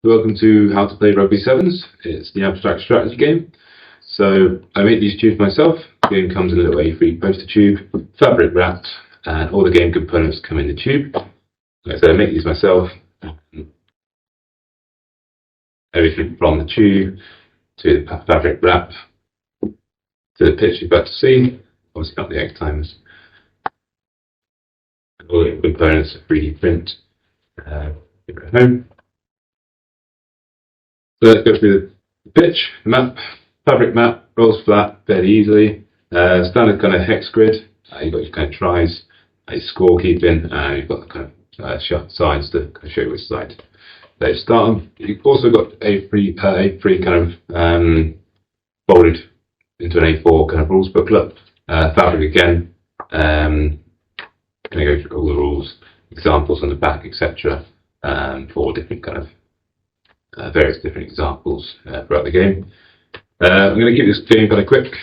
Welcome to How to Play Rugby Sevens. It's the abstract strategy game. So I make these tubes myself. The game comes in a little A3 poster tube, fabric wrapped, and all the game components come in the tube. Like I said, I make these myself. Everything from the tube to the fabric wrap to the pitch you're about to see. Obviously not the egg timers. All the components are 3D print. At home. So let's go through the pitch, map, fabric map, rolls flat fairly easily. Standard kind of hex grid. You've got your kind of tries, your scorekeeping, you've got the kind of sides to kind of show you which side they start on. You've also got A3 kind of folded into an A4 kind of rules booklet. Fabric again, going to go through all the rules, examples on the back, etc. For different kind of various different examples throughout the game. I'm going to keep this game kind of quick,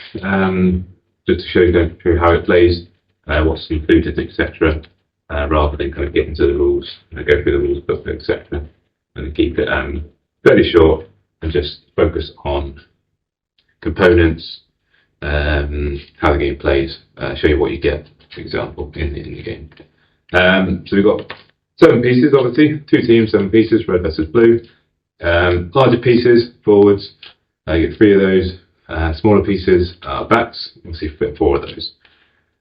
just to show you how it plays, what's included, etc. Rather than kind of get into the rules, go through the rules book, etc. And keep it fairly short and just focus on components, how the game plays, show you what you get, for example, in the game. So we've got 7 pieces, obviously, 2 teams, 7 pieces, red versus blue. Larger pieces, forwards, you get 3 of those. Smaller pieces, backs, obviously fit 4 of those.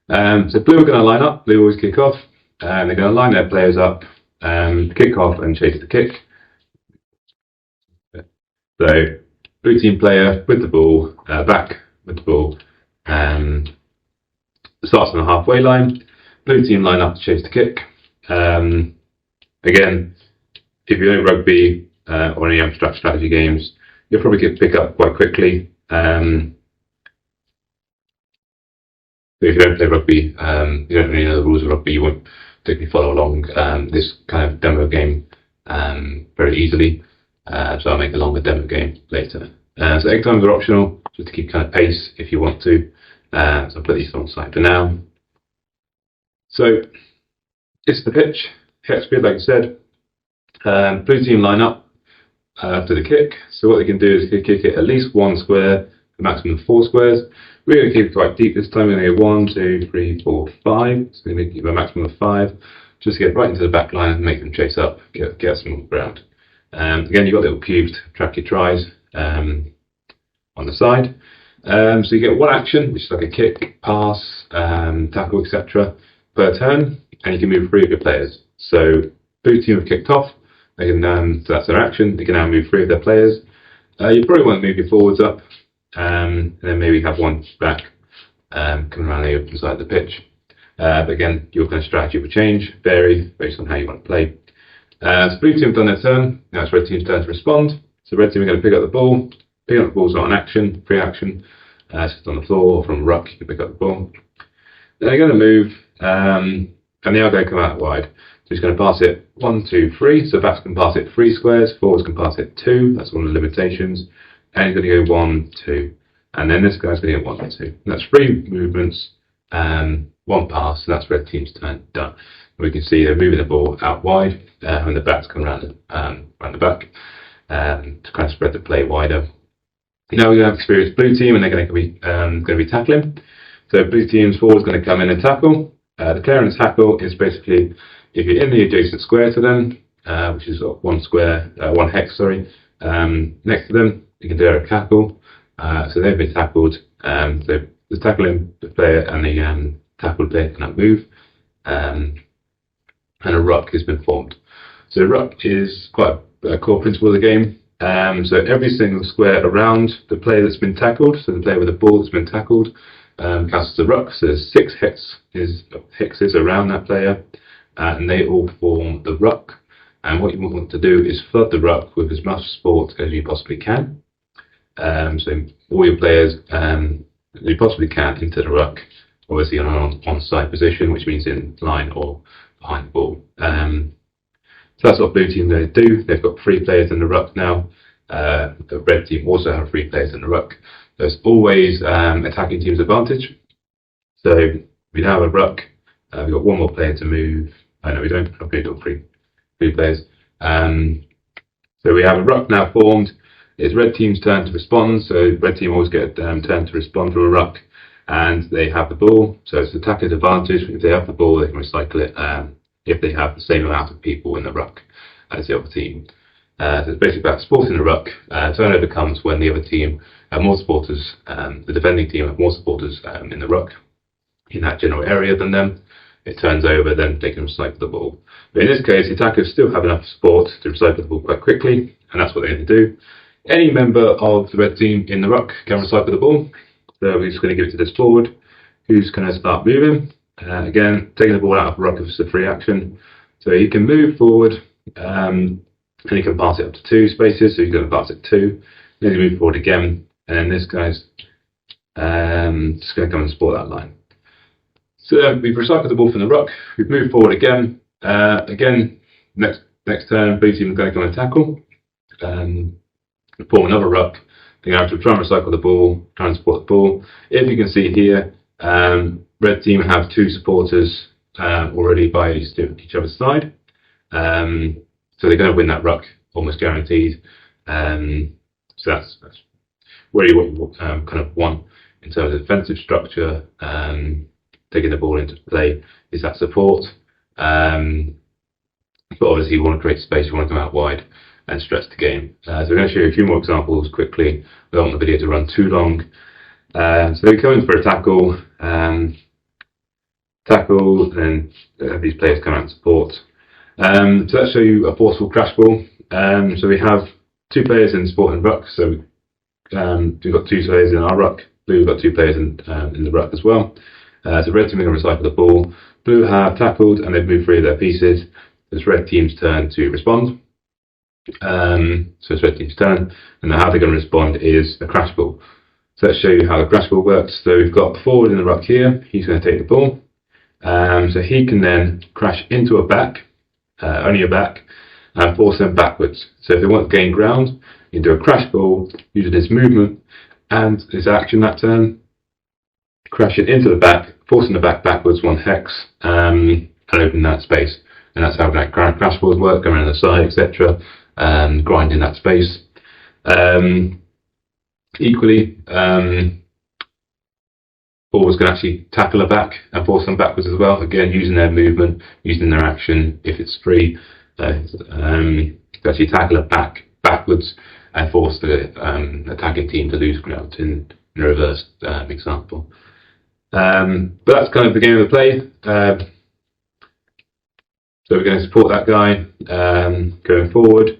So blue are going to line up, blue always kick off, and they're going to line their players up, kick off and chase the kick. So blue team player with the ball, back with the ball, starts on the halfway line. Blue team line up to chase the kick. Again, if you know rugby or any abstract strategy games, you'll probably pick up quite quickly. But if you don't play rugby, you don't really know the rules of rugby, you won't particularly follow along this kind of demo game very easily. So I'll make a longer demo game later. So egg times are optional, just to keep kind of pace if you want to. So I'll put these on the side for now. So it's the pitch, hex grid, like I said. Blue team line up after the kick. So what they can do is kick it at least 1 square, a maximum of 4 squares. We're going to keep it quite deep this time. We're going to go 1, 2, 3, 4, 5. So we're going to give a maximum of 5, just to get right into the back line and make them chase up, get some on the ground. Again, you've got little cubes to track your tries on the side. So you get 1 action, which is like a kick, pass, tackle, etc. per turn, and you can move 3 of your players. So blue team have kicked off. They can, so that's their action. They can now move 3 of their players. You probably want to move your forwards up, and then maybe have 1 back coming around the open side of the pitch. But again, your kind of strategy will change, vary based on how you want to play. So blue team have done their turn. Now it's red team's turn to respond. So red team are going to pick up the ball. Picking up the ball is not an action, free action. It's on the floor or from ruck, you can pick up the ball. Then they're going to move, and they are going to come out wide. So he's going to pass it 1, 2, 3. So backs can pass it 3 squares, forwards can pass it 2. That's one of the limitations. And he's going to go 1, 2. And then this guy's going to get 1, 2. And that's 3 movements, 1 pass, and that's red team's turn done. We can see they're moving the ball out wide, and the backs come around the back to kind of spread the play wider. Now we're going to have experienced blue team, and they're going to be tackling. So blue team's forward's going to come in and tackle. The clearance tackle is basically if you're in the adjacent square to them, which is 1 square, 1 hex, sorry, next to them, you can do a tackle. So they've been tackled. So the tackling player and the tackled player cannot move, and a ruck has been formed. So ruck is quite a core principle of the game. So every single square around the player that's been tackled, so the player with the ball that's been tackled, counts as a ruck. So there's 6 hexes around that player, and they all form the ruck. And what you want to do is flood the ruck with as much support as you possibly can. So all your players, as you possibly can, into the ruck, obviously on an onside position, which means in line or behind the ball. So that's what blue team they do. They've got 3 players in the ruck now. The red team also have 3 players in the ruck. There's always attacking team's advantage. So we now have a ruck. We've got 1 more player to move. No, we don't. I've got 3 players. So So we have a ruck now formed. It's red team's turn to respond. So red team always get a turn to respond from a ruck, and they have the ball. So it's the attacker's advantage. If they have the ball, they can recycle it if they have the same amount of people in the ruck as the other team. So it's basically about supporting the ruck. Turnover comes when the other team have more supporters, the defending team have more supporters in the ruck in that general area than them. It turns over, then they can recycle the ball. But in this case, the attackers still have enough support to recycle the ball quite quickly, and that's what they're going to do. Any member of the red team in the ruck can recycle the ball. So we're just going to give it to this forward, who's going to start moving. Again, taking the ball out of the ruck is a free action. So he can move forward, and he can pass it up to 2 spaces, so he's going to pass it 2. Then he move forward again, and then this guy's just going to come and support that line. So we've recycled the ball from the ruck. We've moved forward again. Next turn, blue team is going to come and tackle. Form another ruck. They're going to have to try and recycle the ball, try and support the ball. If you can see here, red team have 2 supporters already by each other's side. So they're going to win that ruck, almost guaranteed. So that's really what you kind of want in terms of defensive structure. Taking the ball into play is that support. But obviously you want to create space, you want to come out wide and stretch the game. So we're going to show you a few more examples quickly. We don't want the video to run too long. So we come in for a tackle, and these players come out and support. So let's show you a forceful crash ball. So we have 2 players in support and ruck. So we've got 2 players in our ruck. Blue, we've got 2 players in the ruck as well. So red team are going to recycle the ball. Blue have tackled and they've moved 3 of their pieces. It's red team's turn to respond. So it's red team's turn, and how they're going to respond is a crash ball. So let's show you how the crash ball works. So we've got forward in the ruck here. He's going to take the ball. So he can then crash into a back, only a back, and force them backwards. So if they want to gain ground, you can do a crash ball using his movement and his action that turn. Crash it into the back, forcing the back backwards 1 hex, and open that space. And that's how that crash balls work, going around the side, etc. Grinding that space. Equally, forwards can actually tackle a back and force them backwards as well. Again, using their movement, using their action if it's free. To actually tackle a back backwards and force the attacking team to lose ground in a reverse example. But that's kind of the game of the play. So we're going to support that guy going forward,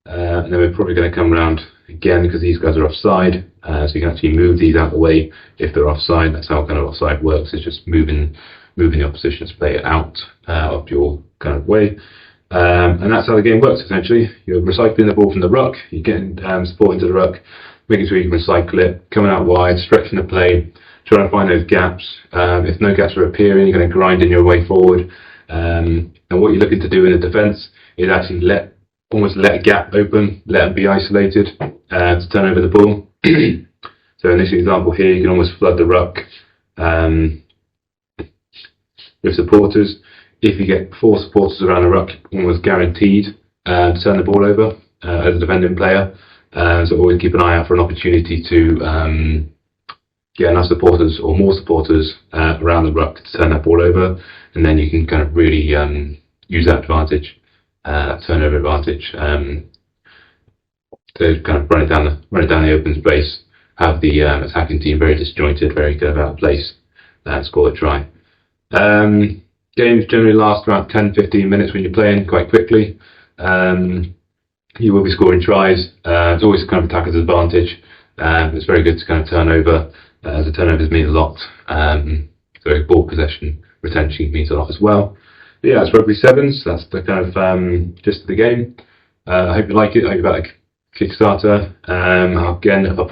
and then we're probably going to come around again because these guys are offside. So you can actually move these out of the way if they're offside. That's how kind of offside works. It's just moving the opposition's player out of your kind of way. And that's how the game works essentially. You're recycling the ball from the ruck, you're getting support into the ruck, making sure you can recycle it, coming out wide, stretching the play, trying to find those gaps. If no gaps are appearing, you're going to grind in your way forward. And what you're looking to do in the defence is actually almost let a gap open, let them be isolated to turn over the ball. So in this example here, you can almost flood the ruck with supporters. If you get 4 supporters around the ruck, almost guaranteed to turn the ball over as a defending player. So always keep an eye out for an opportunity to get enough supporters or more supporters around the ruck to turn that ball over, and then you can kind of really use that advantage, that turnover advantage, to kind of run it down the open space, have the attacking team very disjointed, very kind of out of place, and score a try. Games generally last around 10-15 minutes when you're playing, quite quickly. You will be scoring tries. It's always kind of attacker's advantage. It's very good to kind of turn over, as the turnovers mean a lot. So ball possession retention means a lot as well. But yeah, it's Rugby 7s. That's the kind of gist of the game. I hope you like it. I hope you like Kickstarter. Again, I'll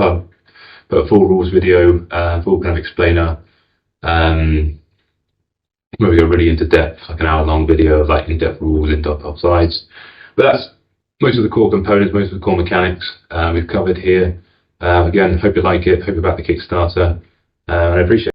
put a full rules video, full kind of explainer, where we go really into depth, like an hour-long video of like in-depth rules, in-depth offsides. But that's most of the core components, most of the core mechanics we've covered here. Again, hope you like it. Hope you about the Kickstarter. And I appreciate it.